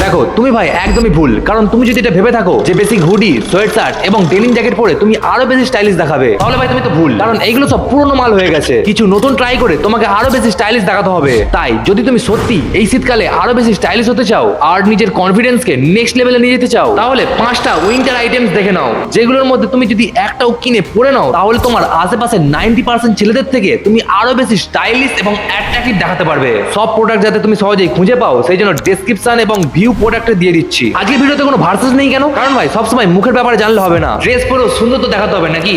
দেখো তুমি ভাই একদমই ভুল, কারণ তুমি যদি এটা ভেবে থাকো যে বেসিক হুডি, সোয়েট শার্ট এবং ডেনিম জ্যাকেট পরে তুমি আরো বেশি স্টাইলিশ দেখাবে, তাহলে ভাই তুমি তো ভুল, কারণ এইগুলো সব পুরনো মাল হয়ে গেছে। কিছু নতুন ট্রাই করে তোমাকে আরো বেশি স্টাইলিশ দেখাতে হবে। তাই যদি তুমি সত্যি এই শীতকালে আরো বেশি স্টাইলিশ হতে চাও আর নিজের কনফিডেন্সকে নেক্সট লেভেলে নিয়ে যেতে চাও, তাহলে 5টা উইন্টার আইটেমস দেখে নাও, যেগুলোর মধ্যে তুমি যদি একটাও কিনে পরে নাও, তাহলে তোমার আশেপাশে 90% ছেলেদের থেকে তুমি আরো বেশি স্টাইলিশ এবং অ্যাট্রাক্টিভ দেখাতে পারবে। সব প্রোডাক্ট যাতে তুমি সহজেই খুঁজে পাও, সেই জন্য ডেসক্রিপশন এবং ভিউ প্রোডাক্টে দিয়ে দিচ্ছি। আজকের ভিডিওতে কোনো ভার্সেস নেই কেন? কারণ ভাই সবসময় মুখের ব্যাপারে জানলে হবে না, ড্রেস পরেও সুন্দর তো দেখাতে হবে নাকি।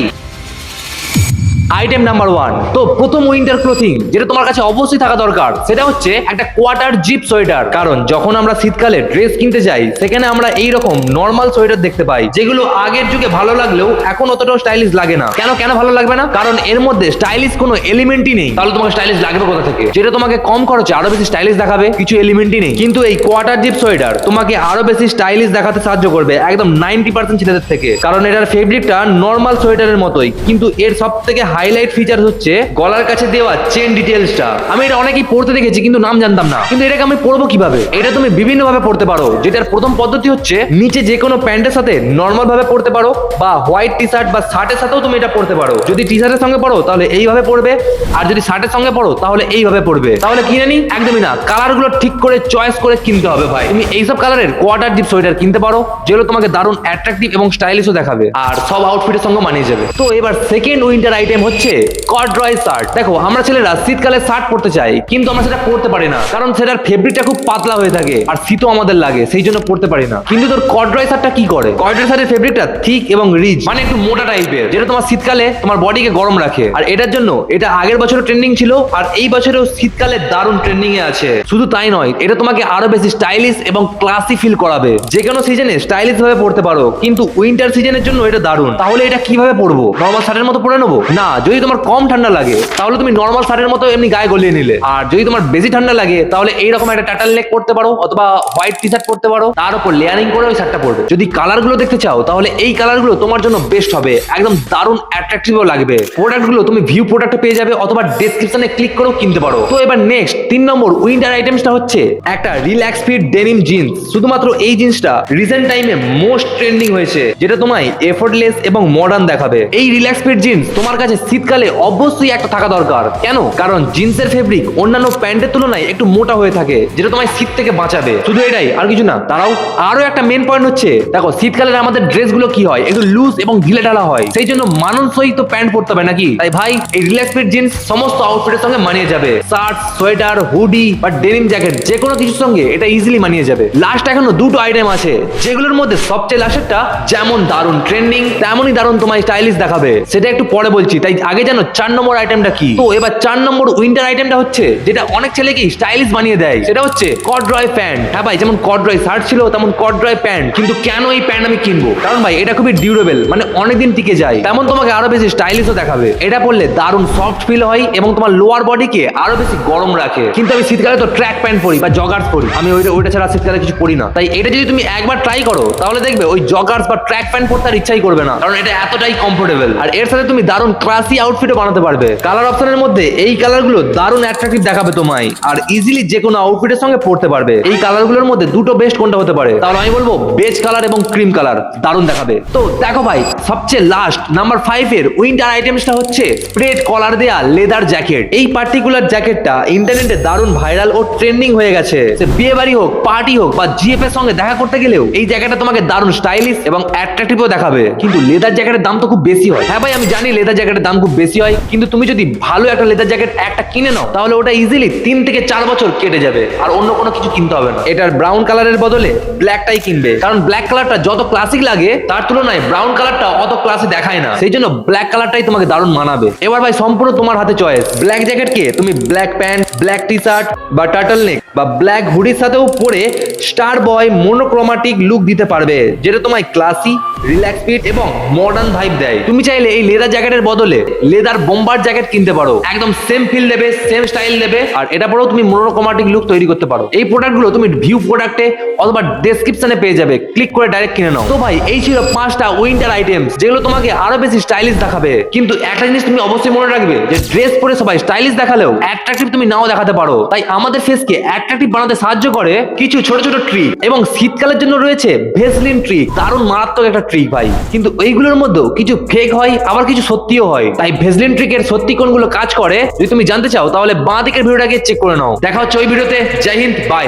আইটেম নাম্বার 1, তো প্রথম উইন্টার ক্লোথিং যেটা তোমার কাছে অবশ্যই থাকা দরকার, সেটা হচ্ছে একটা কোয়ার্টার জিপ সোয়েটার। কারণ যখন আমরা শীতকালে ড্রেস কিনতে যাই, সেখানে আমরা এইরকম নর্মাল সোয়েটার দেখতে পাই, যেগুলো আগের যুগে ভালো লাগলেও এখন অতটাও স্টাইলিশ লাগে না। কেন ভালো লাগবে না? কারণ এর মধ্যে স্টাইলিশ কোনো এলিমেন্টই নেই। তাহলে তোমাকে স্টাইলিশ লাগবে কোথা থেকে? যেটা তোমাকে কম খরচে আরো বেশি স্টাইলিশ দেখাবে, কিছু এলিমেন্টই নেই। কিন্তু এই কোয়ার্টার জিপ সোয়েটার তোমাকে আরো বেশি স্টাইলিশ দেখাতে সাহায্য করবে, একদম 90% ছেলেদের থেকে। কারণ এটার ফেব্রিকটা নর্মাল সোয়েটারের মতোই, কিন্তু এর সব থেকে হাইলাইট ফিচার হচ্ছে গলার কাছে দেওয়া চেন ডিটেলসটা। আমি এটা অনেকেই পড়তে দেখেছি কিন্তু নাম জানতাম না। কিন্তু এটাকে আমি পরবো কিভাবে? এটা তুমি বিভিন্ন ভাবে পড়তে পারো, যেটার প্রথম পদ্ধতি হচ্ছে নিচে যে কোনো প্যান্টের সাথে নর্মাল ভাবে পড়তে পারো, বা হোয়াইট টি শার্ট বা শার্টের সাথেও তুমি এটা পড়তে পারো। যদি টি শার্টের সঙ্গে পড়ো তাহলে এইভাবে পড়বে, আর যদি শার্টের সঙ্গে পড়ো তাহলে এইভাবে পড়বে। তাহলে কিনে নি? একদমই না, কালার গুলো ঠিক করে চয়েস করে কিনতে হবে ভাই। তুমি এইসব কালারের কোয়ার্টার জিপ সোয়েটার কিনতে পারো, যেগুলো তোমাকে দারুণ অ্যাট্রাকটিভ এবং স্টাইলিশও দেখাবে, আর সব আউটফিটের সঙ্গে মানিয়ে যাবে। তো এবার সেকেন্ড উইন্টার আইটেম হচ্ছে কর্ডরয় শার্ট। দেখো আমরা ছেলেরা শীতকালে শার্ট পরতে চাই, কিন্তু আমরা সেটা পরতে পারি না, কারণ সেটার ফেব্রিকটা খুব পাতলা হয়ে থাকে আর শীতও আমাদের লাগে, সেই জন্য পরতে পারি না। কিন্তু তোর কর্ডরয় শার্টটা কি করে? কর্ডরয় শার্টের ফেব্রিকটা থিক এবং রিচ, মানে একটু মোটা টাইপের, যেটা তোমার শীতকালে তোমার বডিকে গরম রাখে। আর এটার জন্য এটা আগের বছরও ট্রেন্ডিং ছিল, আর এই বছরেও শীতকালে দারুণ ট্রেন্ডিং এ আছে। শুধু তাই নয়, এটা তোমাকে আরো বেশি স্টাইলিশ এবং ক্লাসি ফিল করাবে। যে কোনো সিজনে স্টাইলিশ ভাবে পড়তে পারো, কিন্তু উইন্টার সিজনের জন্য এটা দারুণ। তাহলে এটা কিভাবে পরবো? নর্মাল শার্টের মতো পরে নেবো? না, যদি তোমার কম ঠান্ডা লাগে তাহলে তুমি নর্মাল শার্টের মতো এমনি গায়ে গলিয়ে নিলে। আর যদি তোমার বেশি ঠান্ডা লাগে তাহলে এইরকম একটা টাটাল নেক পরতে পারো, অথবা হোয়াইট টি শার্ট পরতে পারো, তার উপর লেয়ারিং করে ওই শার্টটা পরবে। যদি কালার গুলো দেখতে চাও তাহলে এই কালার গুলো তোমার জন্য বেস্ট হবে, একদম দারুণ অ্যাট্রাকটিভও লাগবে। প্রোডাক্ট গুলো তুমি ভিউ প্রোডাক্টে পেয়ে যাবে, অথবা ডেসক্রিপশনে ক্লিক করেও কিনতে পারো। তো এবার নেক্সট 3 নম্বর উইন্টার আইটেমসটা হচ্ছে একটা রিল্যাক্স ফিট ডেনিম জিন্স। শুধুমাত্র এই জিন্সটা রিসেন্ট টাইমে মোস্ট ট্রেন্ডিং হয়েছে, যেটা তোমায় এফোর্টলেস এবং মডার্ন দেখাবে। এই রিল্যাক্স ফিট জিন্স তোমার কাছে শীতকালে অবশ্যই একটা থাকা দরকার। কেন? কারণ জিন্সের ফেব্রিক অন্যান্য প্যান্টের তুলনায় একটু মোটা হয়ে থাকে, যেটা তোমায় শীত থেকে বাঁচাবে। শুধু এটাই, আর কিছু না। তারাও আরো একটা মেন পয়েন্ট হচ্ছে, দেখো শীতকালের আমাদের ড্রেসগুলো কি হয়, একটু লুজ এবং ঢিলে ঢালা হয়, সেই জন্য মানানসই তো প্যান্ট পরতে হবে নাকি। তাই ভাই এই রিল্যাক্স ফিট জিন্স সমস্ত আউটফিটের সঙ্গে মানিয়ে যাবে। শার্ট, সোয়েটার, হুডি বা ডেনিম জ্যাকেট, যে কোনো কিছুর সঙ্গে এটা ইজিলি মানিয়ে যাবে। লাস্ট এখনো 2টো আইটেম আছে, যেগুলোর মধ্যে সবচেয়ে লাস্টেরটা যেমন দারুণ ট্রেন্ডিং, তেমনই দারুণ তোমায় স্টাইলিশ দেখাবে। সেটা একটু পরে বলছি, তাই আগে জানো 4 নম্বর আইটেমটা কি। তো এবার 4 নম্বর উইন্টার আইটেমটা হচ্ছে, যেটা অনেক ছেলেকে স্টাইলিশ বানিয়ে দেয়, সেটা হচ্ছে কর্ডরয় প্যান্ট। হ্যাঁ ভাই, যেমন কর্ডরয় শার্ট ছিল তেমন কর্ডরয় প্যান্ট। কিন্তু কেন এই প্যান্ট আমি কিনবো? কারণ ভাই এটা খুবই ডিউরেবল, মানে অনেকদিন টিকে যায়, তেমন তোমাকে আরো বেশি স্টাইলিশও দেখাবে। এটা পরলে দারুণ সফট ফিল হয় এবং তোমার লোয়ার বডিকে আরো বেশি গরম রাখে। কিন্তু আমি শীতকালে তো ট্র্যাক প্যান্ট পরি বা জগার্স পরি, আমি ওইটা ছাড়া শীতকালে কিছু পরি না। তাই এটা যদি তুমি একবার ট্রাই করো তাহলে দেখবে ওই জগার্স বা ট্র্যাক প্যান্ট পরতে আর ইচ্ছাই করবে না, কারণ এটা এতটাই কমফোর্টেবল। আর এর সাথে তুমি দারুণ ক্লাসি আউটফিটও বানাতে পারবে। কালার অপশনের মধ্যে এই কালারগুলো দারুণ অ্যাট্রাকটিভ দেখাবে তোমায়, আর ইজিলি যে কোনো আউটফিটের সঙ্গে পরতে পারবে। এই কালারগুলোর মধ্যে দুটো বেস্ট কোনটা হতে পারে? তাহলে আমি বলবো বেজ কালার এবং ক্রিম কালার, দারুণ দেখাবে। তো দেখো ভাই, সবচেয়ে লাস্ট নাম্বার 5 এর উইন্টার আইটেমসটা হচ্ছে স্প্রেড কলার দেয়া লেদার জ্যাকেট। এই পার্টিকুলার জ্যাকেটটা ইন্টারনেটে দারুণ ভাইরাল ও ট্রেন্ডিং হয়ে গেছে। সে বিয়ে বাড়ি হোক, পার্টি হোক বা জিএফ এর সঙ্গে দেখা করতে গেলেও এই জ্যাকেটটা তোমাকে দারুণ স্টাইলিশ এবং অ্যাট্রাকটিভও দেখাবে। কিন্তু লেদার জ্যাকেটের দাম তো খুব বেশি হয়। হ্যাঁ ভাই আমি জানি লেদার জ্যাকেটের দাম খুব বেশি হয়, কিন্তু তুমি যদি ভালো একটা লেদার জ্যাকেট একটা কিনে নাও তাহলে ওটা ইজিলি 3 থেকে 4 বছর কেটে যাবে, আর অন্য কোনো কিছু কিনতে হবে না। এটার ব্রাউন কালারের বদলে ব্ল্যাকটাই কিনবে, কারণ ব্ল্যাক কালারটা যত ক্লাসিক লাগে তার তুলনায় ব্রাউন কালারটা অত ক্লাসি দেখায় না, সেই জন্য ব্ল্যাক কালারটাই তোমাকে দারুণ মানাবে। এবার ভাই সম্পূর্ণ তোমার হাতে চয়েস। ব্ল্যাক জ্যাকেটকে তুমি black pant, black T shirt বা টার্টল নেক বা ব্ল্যাক হুডির সাথেও পরে স্টার বয় মোনোক্রোমাটিক লুক দিতে পারবে, যেটা তোমায় ক্লাসি, রিল্যাক্স ফিট এবং মডার্ন ভাইব দেয়। তুমি চাইলে এই লেদার জ্যাকেটের বদলে লেদার বোম্বার জ্যাকেট কিনতে পারো, একদম সেম ফিল দেবে, সেম স্টাইল দেবে, আর এটা পরেও তুমি মোনোক্রোমাটিক লুক তৈরি করতে পারো। এই প্রোডাক্টগুলো তুমি ভিউ প্রোডাক্টে অথবা ডেসক্রিপশনে পেয়ে যাবে, ক্লিক করে ডাইরেক্ট কিনে নাও। তো ভাই এই ছিল 5টা উইন্টার আইটেমস যেগুলো তোমাকে আরো বেশি স্টাইলিশ দেখাবে। কিন্তু একটা জিনিস তুমি অবশ্যই মনে রাখবে যে ড্রেস পরে সবাই স্টাইলিশ দেখালেও অ্যাট্রাকটিভ তুমি নাও দেখাতে পারো। তাই আমাদের ফেসকে অ্যাট্রাকটিভ বানাতে সাহায্য করে কিছু ছোট ছোট ট্রিক, এবং শীতকালের জন্য রয়েছে ভেসলিন ট্রিক, দারুণ মারাত্মক একটা ট্রিক ভাই। কিন্তু এইগুলোর মধ্যেও কিছু ফেক হয়, আবার কিছু সত্যিও হয়। তাই ভেসলিন ট্রিকের সত্যি কোনগুলো কাজ করে যদি তুমি জানতে চাও তাহলে বাঁ দিকের ভিডিওটাকে চেক করে নাও। দেখা হচ্ছে ওই ভিডিওতে। জয় হিন্দ, বাই।